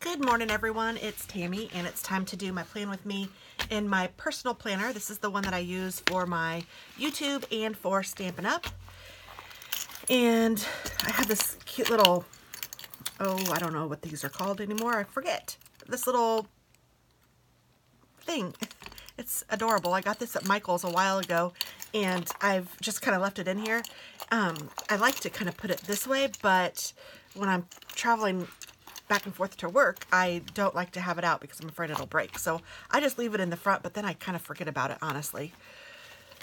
Good morning, everyone. It's Tammy, and it's time to do my plan with me in my personal planner. This is the one that I use for my YouTube and for Stampin' Up. And I have this cute little, I don't know what these are called anymore. I forget. This little thing. It's adorable. I got this at Michael's a while ago, and I've just kind of left it in here. I like to kind of put it this way, but when I'm traveling back and forth to work, I don't like to have it out because I'm afraid it'll break. So I just leave it in the front, but then I kind of forget about it, honestly.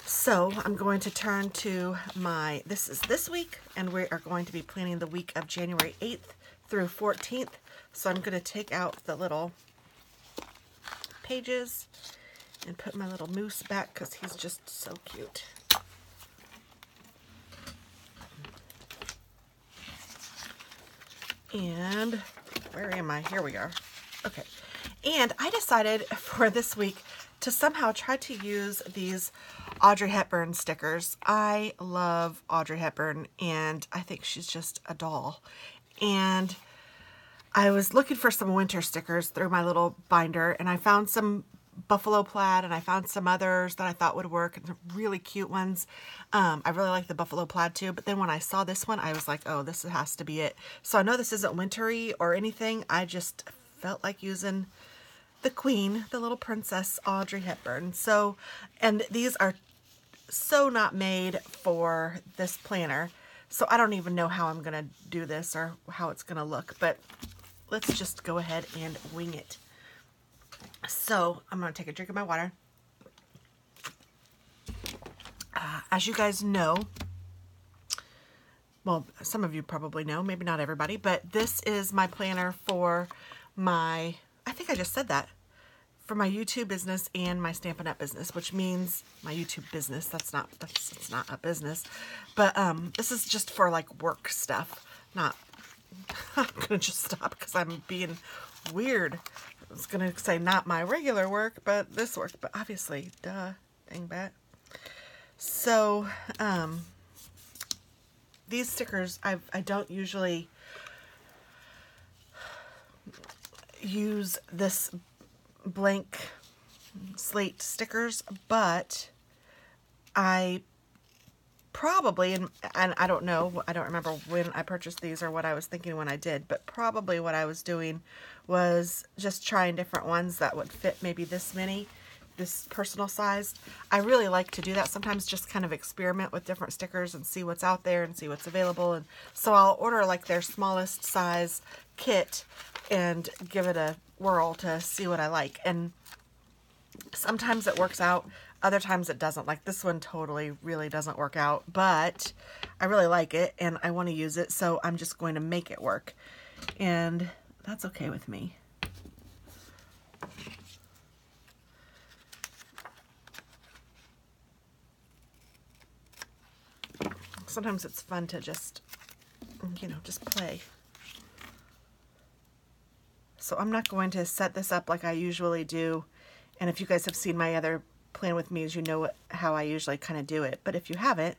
So I'm going to turn to my, this is this week, and we are going to be planning the week of January 8th through 14th. So I'm going to take out the little pages and put my little moose back because he's just so cute. And where am I? Here we are. Okay. And I decided for this week to somehow try to use these Audrey Hepburn stickers. I love Audrey Hepburn, and I think she's just a doll. And I was looking for some winter stickers through my little binder, and I found some buffalo plaid, and I found some others that I thought would work, and really cute ones. I really like the buffalo plaid too, but then when I saw this one, I was like, oh, this has to be it. So I know this isn't wintry or anything. I just felt like using the queen, the little princess Audrey Hepburn. So, and these are so not made for this planner, so I don't even know how I'm gonna do this or how it's gonna look, but let's just go ahead and wing it. So I'm going to take a drink of my water. As you guys know, well, some of you probably know, maybe not everybody, but this is my planner for my, I think I just said that, for my YouTube business and my Stampin' Up business, which means my YouTube business. It's not a business, but this is just for like work stuff. Not, I'm going to just stop because I'm being weird. I was going to say not my regular work, but this work, but obviously, duh, dang bat. So, these stickers, I don't usually use this blank slate stickers, but I probably, and I don't know, I don't remember when I purchased these or what I was thinking when I did, but probably what I was doing was just trying different ones that would fit maybe this many, this personal sized. I really like to do that sometimes, just kind of experiment with different stickers and see what's out there and see what's available. And so I'll order like their smallest size kit and give it a whirl to see what I like. And sometimes it works out, other times it doesn't. Like this one totally really doesn't work out, but I really like it and I want to use it, so I'm just going to make it work. And that's okay with me. Sometimes it's fun to just, you know, just play. So I'm not going to set this up like I usually do. And if you guys have seen my other plan with me, you know how I usually kind of do it. But if you haven't,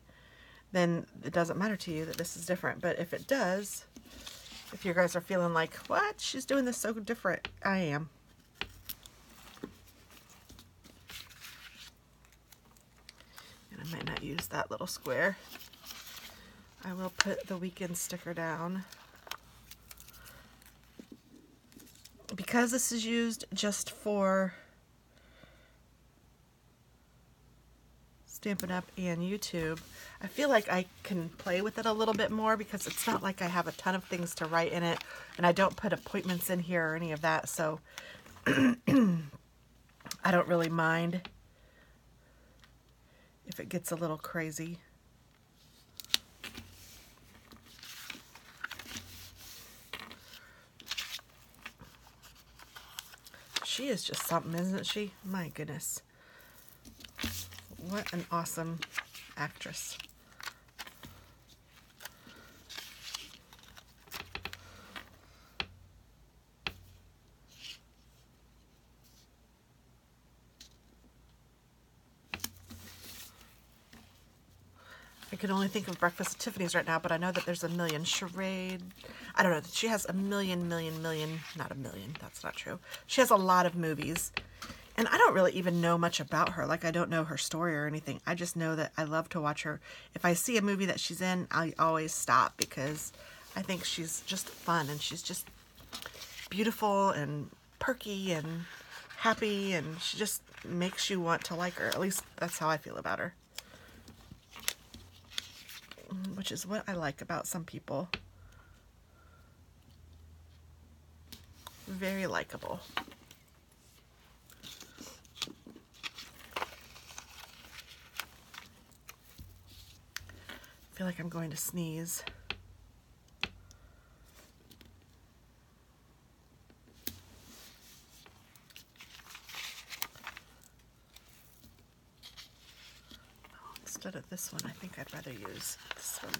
then it doesn't matter to you that this is different. But if it does, if you guys are feeling like, what? She's doing this so different. I am. And I might not use that little square. I will put the weekend sticker down. Because this is used just for Stampin' Up and YouTube, I feel like I can play with it a little bit more because it's not like I have a ton of things to write in it, and I don't put appointments in here or any of that, so I don't really mind if it gets a little crazy. She is just something, isn't she? My goodness. What an awesome actress. I can only think of Breakfast at Tiffany's right now, but I know that there's a million. Charade. I don't know, she has a million, not a million, that's not true. She has a lot of movies. And I don't really even know much about her. Like, I don't know her story or anything. I just know that I love to watch her. If I see a movie that she's in, I always stop because I think she's just fun and she's just beautiful and perky and happy, and she just makes you want to like her. At least that's how I feel about her. Which is what I like about some people. Very likable. I feel like I'm going to sneeze. Oh, instead of this one, I think I'd rather use this one.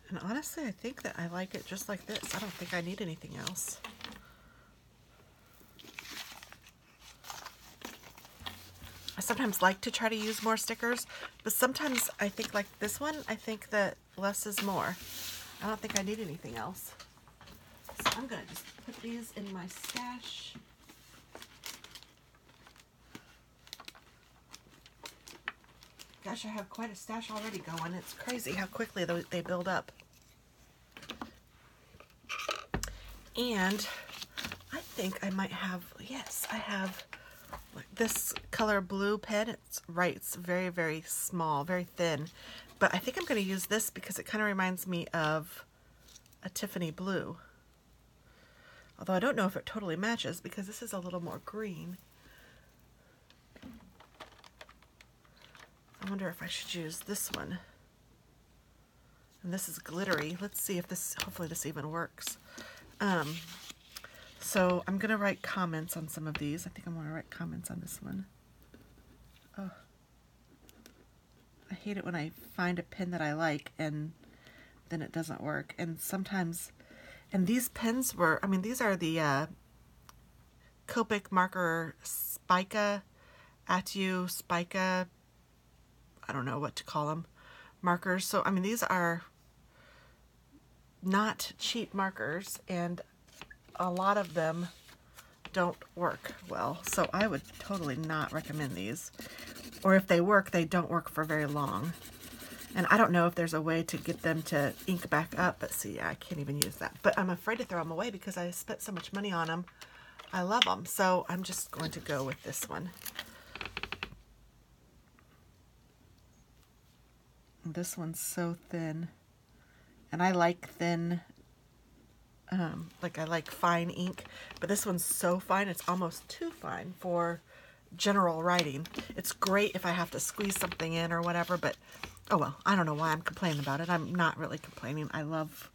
And honestly, I think that I like it just like this. I don't think I need anything else. I sometimes like to try to use more stickers, but sometimes I think like this one, I think that less is more. I don't think I need anything else. So I'm going to just put these in my stash. Gosh, I have quite a stash already going. It's crazy how quickly they build up. And I think I might have, yes, I have like this color blue pen. It's very, very small, very thin. But I think I'm going to use this because it kind of reminds me of a Tiffany blue. Although I don't know if it totally matches because this is a little more green. I wonder if I should use this one. And this is glittery. Let's see if this, hopefully this even works. So I'm going to write comments on some of these. I think I'm going to write comments on this one. Oh. I hate it when I find a pen that I like and then it doesn't work. And sometimes, and these pens were, I mean, these are the Copic marker Spica, Atu, Spica, I don't know what to call them, markers. So, I mean, these are not cheap markers, and a lot of them don't work well. So I would totally not recommend these. Or if they work, they don't work for very long. And I don't know if there's a way to get them to ink back up, but see, I can't even use that. But I'm afraid to throw them away because I spent so much money on them. I love them. So I'm just going to go with this one. This one's so thin. And I like thin, like I like fine ink, but this one's so fine, it's almost too fine for general writing. It's great if I have to squeeze something in or whatever, but oh well, I don't know why I'm complaining about it. I'm not really complaining. I love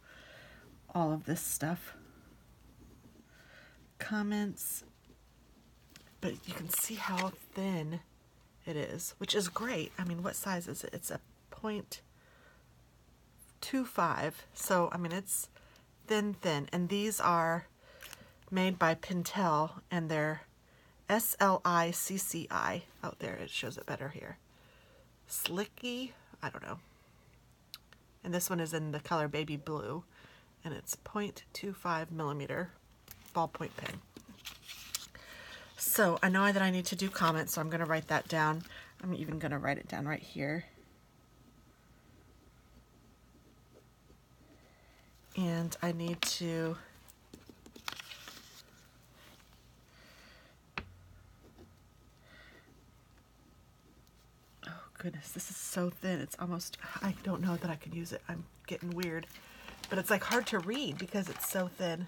all of this stuff. Comments, but you can see how thin it is, which is great. I mean, what size is it? It's a 0.25, so I mean it's thin, and these are made by Pentel, and they're SLICCI. Oh, there, it shows it better here. Slicky, I don't know. And this one is in the color baby blue, and it's 0.25 millimeter ballpoint pen. So I know that I need to do comments, so I'm going to write that down. I'm even going to write it down right here. And I need to oh goodness, this is so thin. It's almost, I don't know that I can use it. I'm getting weird. But it's like hard to read because it's so thin.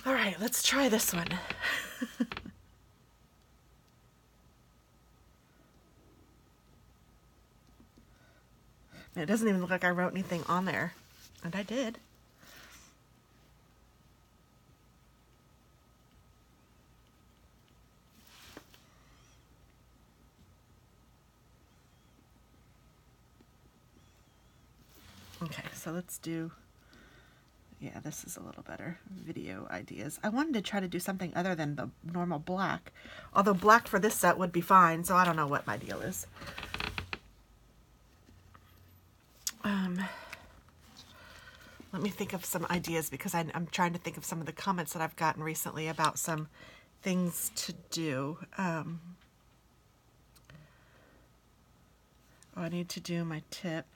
All right, let's try this one. It doesn't even look like I wrote anything on there. And I did. Okay, so let's do, yeah, this is a little better. Video ideas. I wanted to try to do something other than the normal black. Although black for this set would be fine, so I don't know what my deal is. Let me think of some ideas because I'm trying to think of some of the comments that I've gotten recently about some things to do. Oh, I need to do my tip.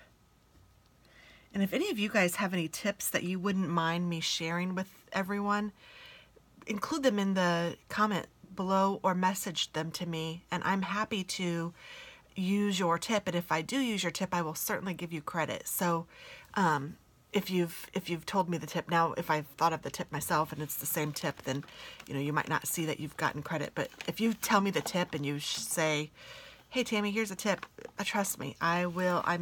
And if any of you guys have any tips that you wouldn't mind me sharing with everyone, include them in the comment below or message them to me, and I'm happy to use your tip. And if I do use your tip, I will certainly give you credit. So if you've told me the tip, now if I've thought of the tip myself and it's the same tip, then you might not see that you've gotten credit. But if you tell me the tip and you say, hey Tammy, here's a tip, trust me, I will. I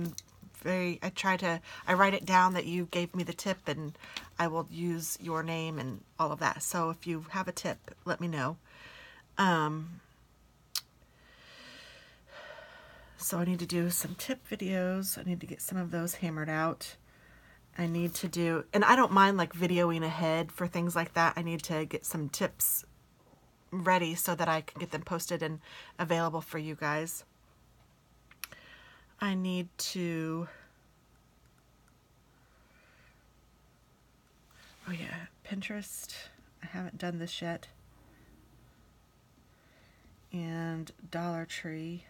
write it down that you gave me the tip, and I will use your name and all of that. So if you have a tip, let me know. So I need to do some tip videos. I need to get some of those hammered out. I need to do, and I don't mind like videoing ahead for things like that. I need to get some tips ready so that I can get them posted and available for you guys. I need to, oh yeah, Pinterest. I haven't done this yet. And Dollar Tree.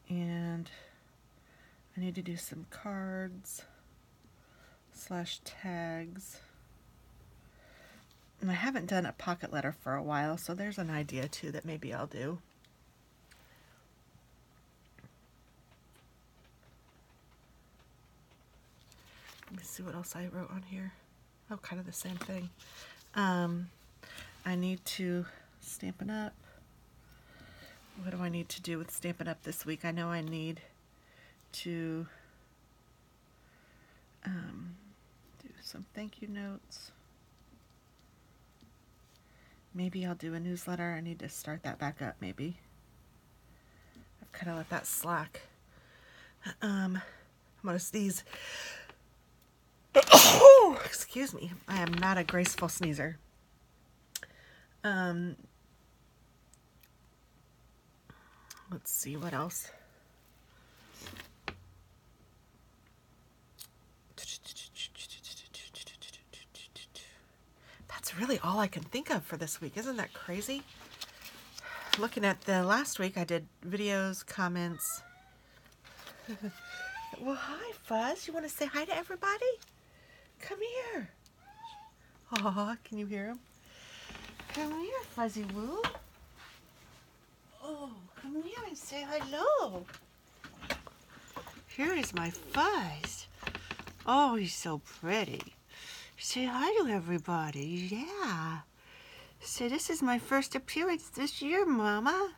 And I need to do some cards / tags. And I haven't done a pocket letter for a while, so there's an idea too that maybe I'll do. Let me see what else I wrote on here. Oh, kind of the same thing. I need to Stampin' Up. What do I need to do with Stampin' Up this week? I know I need to do some thank you notes. Maybe I'll do a newsletter. I need to start that back up, maybe. I've kind of let that slack. I'm going to sneeze. Oh, excuse me. I am not a graceful sneezer. Let's see what else. That's really all I can think of for this week. Isn't that crazy? Looking at the last week, I did videos, comments. Well, hi, Fuzz. You want to say hi to everybody? Come here. Aw, can you hear him? Come here, Fuzzy Woo. Oh, come here and say hello. Here is my Fuzz. Oh, he's so pretty. Say hi to everybody. Yeah. Say, this is my first appearance this year, Mama.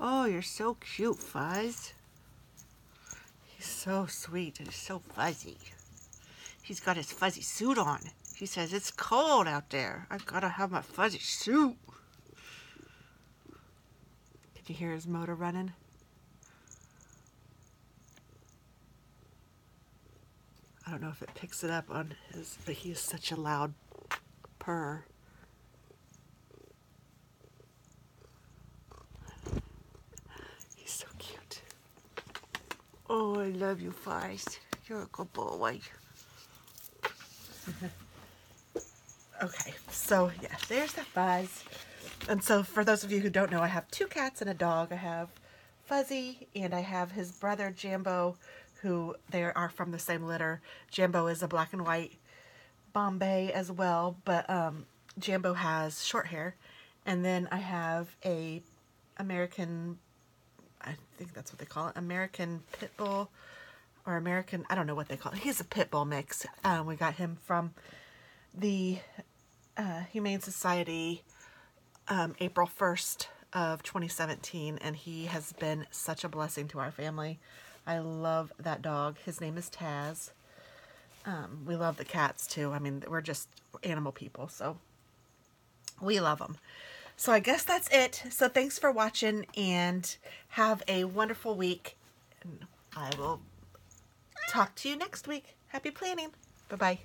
Oh, you're so cute, Fuzz. He's so sweet and so fuzzy. He's got his fuzzy suit on. He says, it's cold out there. I've got to have my fuzzy suit. Did you hear his motor running? I don't know if it picks it up on his, but he is such a loud purr. He's so cute. Oh, I love you, Fuzz. You're a good boy. Okay, so yeah, there's the Fuzz. And so for those of you who don't know, I have 2 cats and a dog. I have Fuzzy and I have his brother Jambo, who they are from the same litter. Jambo is a black and white Bombay as well, but Jambo has short hair. And then I have a American, I think that's what they call it, American Pit Bull, or American, I don't know what they call it. He's a Pit Bull mix. We got him from the Humane Society April 1st of 2017, and he has been such a blessing to our family. I love that dog. His name is Taz. We love the cats too. I mean, we're just animal people, so we love them. So I guess that's it. So thanks for watching and have a wonderful week. And I will talk to you next week. Happy planning. Bye-bye.